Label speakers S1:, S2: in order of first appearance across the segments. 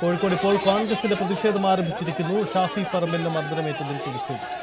S1: കോഴിക്കോട് ഇപ്പോൾ കോൺഗ്രസിന്റെ പ്രതിഷേധം ആരംഭിച്ചിരിക്കുന്നു. ഷാഫി പറമ്പിലിന് മർദ്ദനമേറ്റതിൽ പ്രതിഷേധിച്ചു.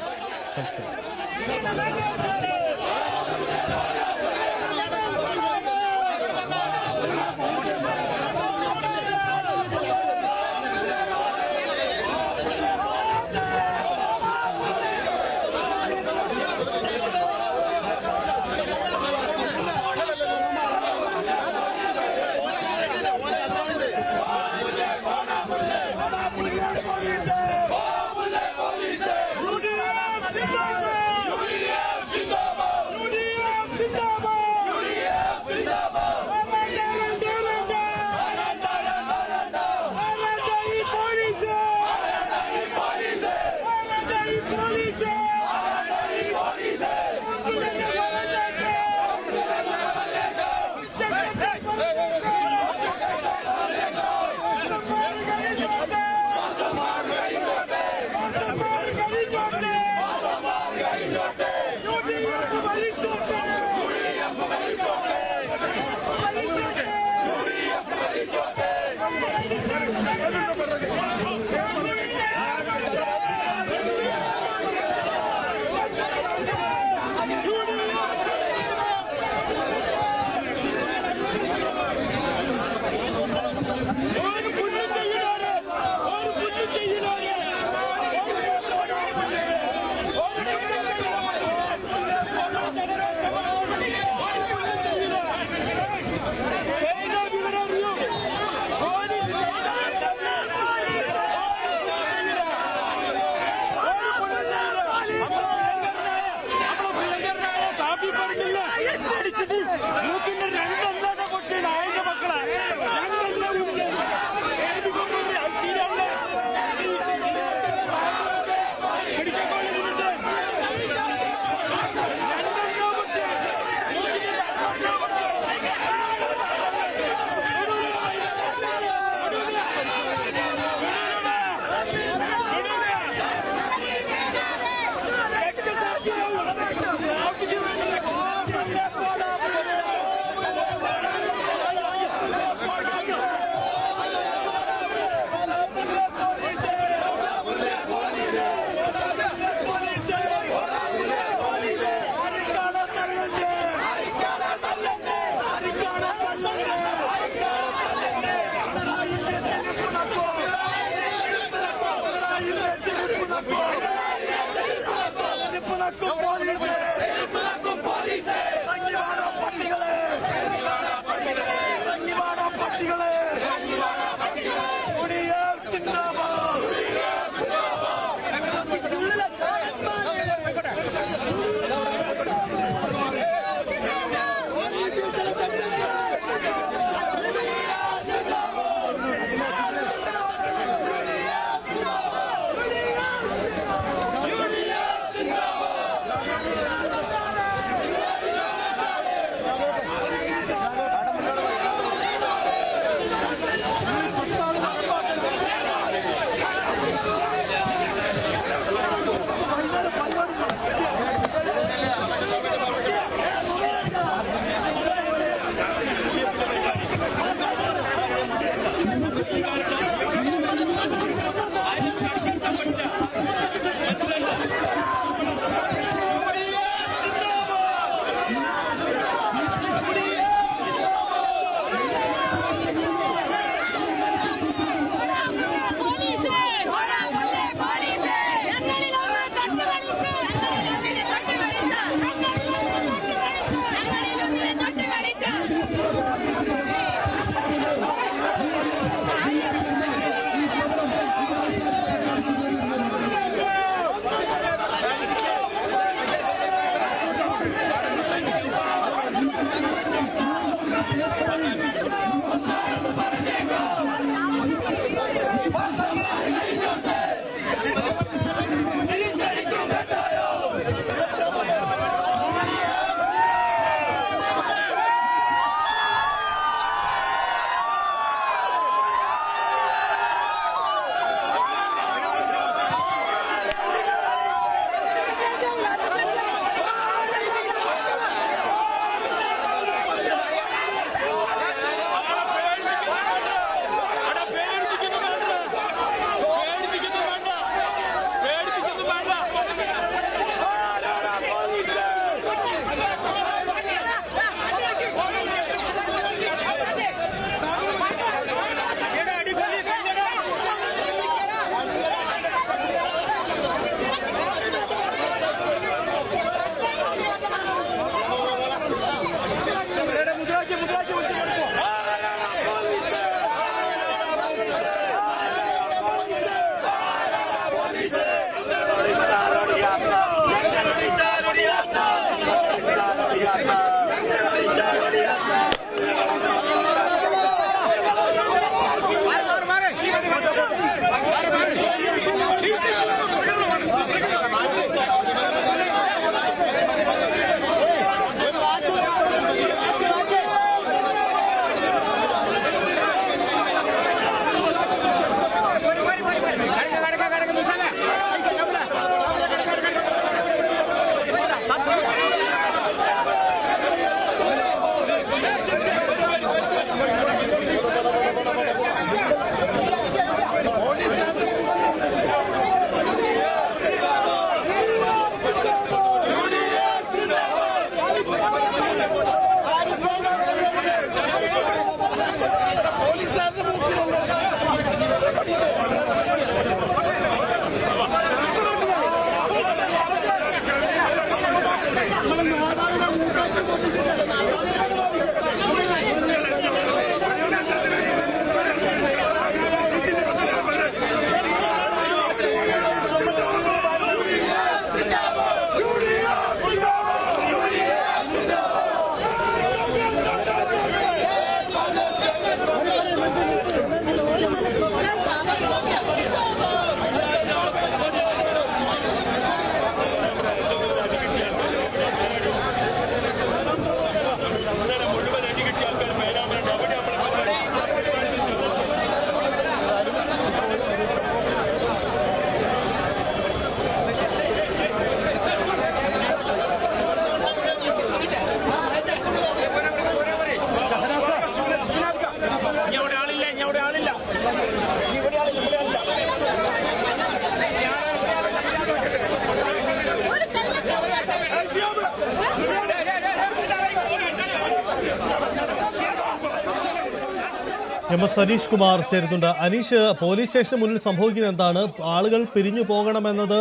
S1: സനീഷ് കുമാർ ചേരുന്നുണ്ട്. അനീഷ്, പോലീസ് സ്റ്റേഷന് മുന്നിൽ സംഭവിക്കുന്നത് എന്താണ്? ആളുകൾ പിരിഞ്ഞു പോകണമെന്നത്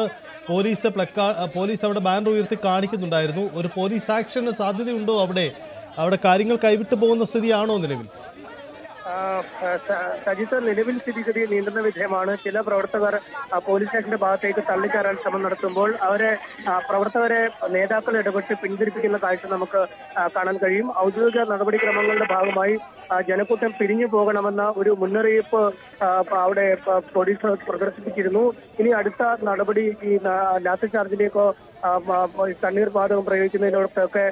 S1: പോലീസ് അവിടെ ബാനർ ഉയർത്തി കാണിക്കുന്നുണ്ടായിരുന്നു. ഒരു പോലീസ് ആക്ഷന് സാധ്യതയുണ്ടോ? അവിടെ കാര്യങ്ങൾ കൈവിട്ടു പോകുന്ന സ്ഥിതിയാണോ നിലവിൽ?
S2: സജിത്ത്, നിലവിൽ സ്ഥിതിഗതി നിയന്ത്രണ വിധേയമാണ്. ചില പ്രവർത്തകർ പോലീസ് സ്റ്റേഷന്റെ ഭാഗത്തേക്ക് തള്ളിക്കയറാൻ ശ്രമം നടത്തുമ്പോൾ പ്രവർത്തകരെ നേതാക്കൾ ഇടപെട്ട് പിന്തിരിപ്പിക്കുന്ന കാഴ്ച നമുക്ക് കാണാൻ കഴിയും. ഔദ്യോഗിക നടപടിക്രമങ്ങളുടെ ഭാഗമായി ജനക്കൂട്ടം പിരിഞ്ഞു പോകണമെന്ന ഒരു മുന്നറിയിപ്പ് അവിടെ പോലീസ് പ്രദർശിപ്പിച്ചിരുന്നു. ഇനി അടുത്ത നടപടി ഈ ലാത്തി ചാർജിലേക്കോ തണ്ണീർ വാതകം പ്രയോഗിക്കുന്നതിനോടൊക്കെ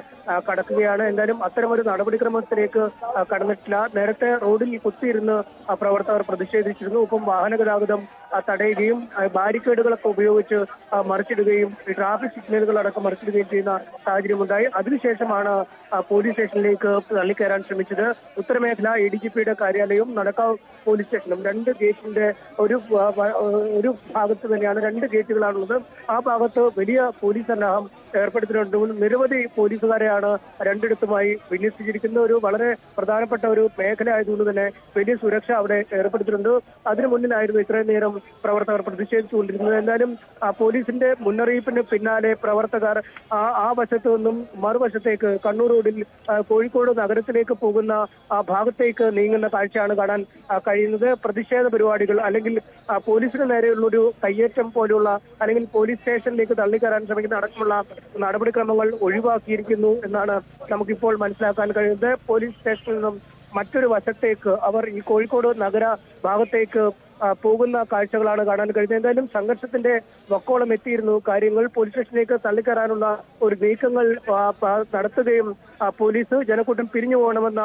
S2: കടക്കുകയാണ്. എന്തായാലും അത്തരമൊരു നടപടിക്രമത്തിലേക്ക് കടന്നിട്ടില്ല. നേരത്തെ റോഡിൽ കുത്തിയിരുന്ന് പ്രവർത്തകർ പ്രതിഷേധിച്ചിരുന്നു. ഒപ്പം വാഹന ഗതാഗതം തടയുകയും ബാരിക്കേഡുകളൊക്കെ ഉപയോഗിച്ച് മറിച്ചിടുകയും ട്രാഫിക് സിഗ്നലുകൾ അടക്കം മറിച്ചിടുകയും ചെയ്യുന്ന സാഹചര്യമുണ്ടായി. അതിനുശേഷമാണ് പോലീസ് സ്റ്റേഷനിലേക്ക് തള്ളിക്കയറാൻ ശ്രമിച്ചത്. ഉത്തരമേഖല ADGPയുടെ കാര്യാലയവും നടക്കാവ് പോലീസ് സ്റ്റേഷനും രണ്ട് ഗേറ്റിന്റെ ഒരു ഭാഗത്ത് തന്നെയാണ്, രണ്ട് ഗേറ്റുകളാണുള്ളത്. ആ ഭാഗത്ത് വലിയ പോലീസ് സന്നാഹം ഏർപ്പെടുത്തിയിട്ടുണ്ട്. നിരവധി പോലീസുകാരെയാണ് രണ്ടിടത്തുമായി വിന്യസിച്ചിരിക്കുന്ന ഒരു വളരെ പ്രധാനപ്പെട്ട ഒരു മേഖല ആയതുകൊണ്ട് തന്നെ വലിയ സുരക്ഷ അവിടെ ഏർപ്പെടുത്തിയിട്ടുണ്ട്. അതിനു മുന്നിലായിരുന്നു ഇത്രയും നേരം പ്രവർത്തകർ പ്രതിഷേധിച്ചുകൊണ്ടിരുന്നത്. എന്തായാലും പോലീസിന്റെ മുന്നറിയിപ്പിന് പിന്നാലെ പ്രവർത്തകർ ആ വശത്തു നിന്നും മറുവശത്തേക്ക് കണ്ണൂർ റോഡിൽ കോഴിക്കോട് നഗരത്തിലേക്ക് പോകുന്ന ഭാഗത്തേക്ക് നീങ്ങുന്ന കാഴ്ചയാണ് കാണാൻ കഴിയുന്നത്. പ്രതിഷേധ പരിപാടികൾ അല്ലെങ്കിൽ പോലീസിന് നേരെയുള്ള ഒരു കയ്യേറ്റം പോലുള്ള അല്ലെങ്കിൽ പോലീസ് സ്റ്റേഷനിലേക്ക് തള്ളിക്കയറാൻ ശ്രമിക്കുന്ന അടക്കമുള്ള നടപടിക്രമങ്ങൾ ഒഴിവാക്കിയിരിക്കുന്നു എന്നാണ് നമുക്കിപ്പോൾ മനസ്സിലാക്കാൻ കഴിയുന്നത്. പോലീസ് സ്റ്റേഷനിൽ നിന്നും മറ്റൊരു വശത്തേക്ക് അവർ ഈ കോഴിക്കോട് നഗര ഭാഗത്തേക്ക് പോകുന്ന കാഴ്ചകളാണ് കാണാൻ കഴിയുന്നത്. എന്തായാലും സംഘർഷത്തിന്റെ വക്കോളം എത്തിയിരുന്നു കാര്യങ്ങൾ. പോലീസ് സ്റ്റേഷനിലേക്ക് തള്ളിക്കയറാനുള്ള ഒരു നീക്കങ്ങൾ നടത്തുകയും പോലീസ് ജനക്കൂട്ടം പിരിഞ്ഞു പോകണമെന്ന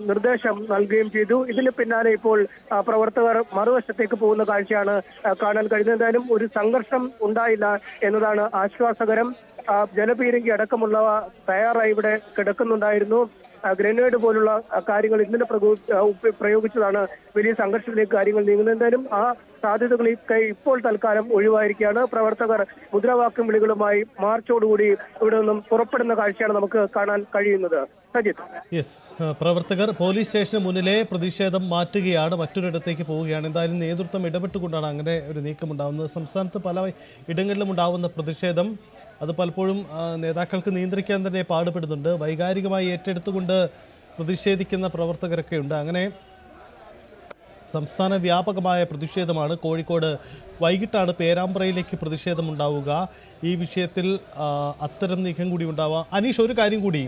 S2: നിർദ്ദേശം നൽകുകയും ചെയ്തു. ഇതിന് പിന്നാലെ ഇപ്പോൾ പ്രവർത്തകർ മറുവശത്തേക്ക് പോകുന്ന കാഴ്ചയാണ് കാണാൻ കഴിയുന്നത്. എന്തായാലും ഒരു സംഘർഷം ഉണ്ടായില്ല എന്നതാണ് ആശ്വാസകരം. ജലപീരങ്കി അടക്കമുള്ളവ തയ്യാറായി ഇവിടെ കിടക്കുന്നുണ്ടായിരുന്നു. ഗ്രനേഡ് പോലുള്ള കാര്യങ്ങൾ ഇന്നലെ പ്രയോഗിച്ചതാണ് വലിയ സംഘർഷത്തിലേക്ക് കാര്യങ്ങൾ നീങ്ങുന്നത്. എന്തായാലും ആ സാധ്യതകളൊക്കെ ഇപ്പോൾ തൽക്കാലം ഒഴിവായിരിക്കുകയാണ്. പ്രവർത്തകർ മുദ്രാവാക്യം വിളികളുമായി മാർച്ചോടുകൂടി ഇവിടെ നിന്നും പുറപ്പെടുന്ന കാഴ്ചയാണ് നമുക്ക് കാണാൻ കഴിയുന്നത്.
S1: പ്രവർത്തകർ പോലീസ് സ്റ്റേഷന് മുന്നിലെ പ്രതിഷേധം മാറ്റുകയാണ്, മറ്റൊരിടത്തേക്ക് പോവുകയാണ്. എന്തായാലും നേതൃത്വം ഇടപെട്ടുകൊണ്ടാണ് അങ്ങനെ ഒരു നീക്കമുണ്ടാകുന്നത്. സംസ്ഥാനത്ത് പല ഇടങ്ങളിലും ഉണ്ടാവുന്ന പ്രതിഷേധം അത് പലപ്പോഴും നേതാക്കൾക്ക് നിയന്ത്രിക്കാൻ തന്നെ പാടുപെടുന്നുണ്ട്. വൈകാരികമായി ഏറ്റെടുത്തുകൊണ്ട് പ്രതിഷേധിക്കുന്ന പ്രവർത്തകരൊക്കെ ഉണ്ട്. അങ്ങനെ സംസ്ഥാന വ്യാപകമായ പ്രതിഷേധമാണ്. കോഴിക്കോട് വൈകിട്ടാണ് പേരാമ്പ്രയിലേക്ക് പ്രതിഷേധമുണ്ടാവുക. ഈ വിഷയത്തിൽ അത്തരം നീക്കം കൂടി ഉണ്ടാവുക. അനീഷ്, ഒരു കാര്യം കൂടി,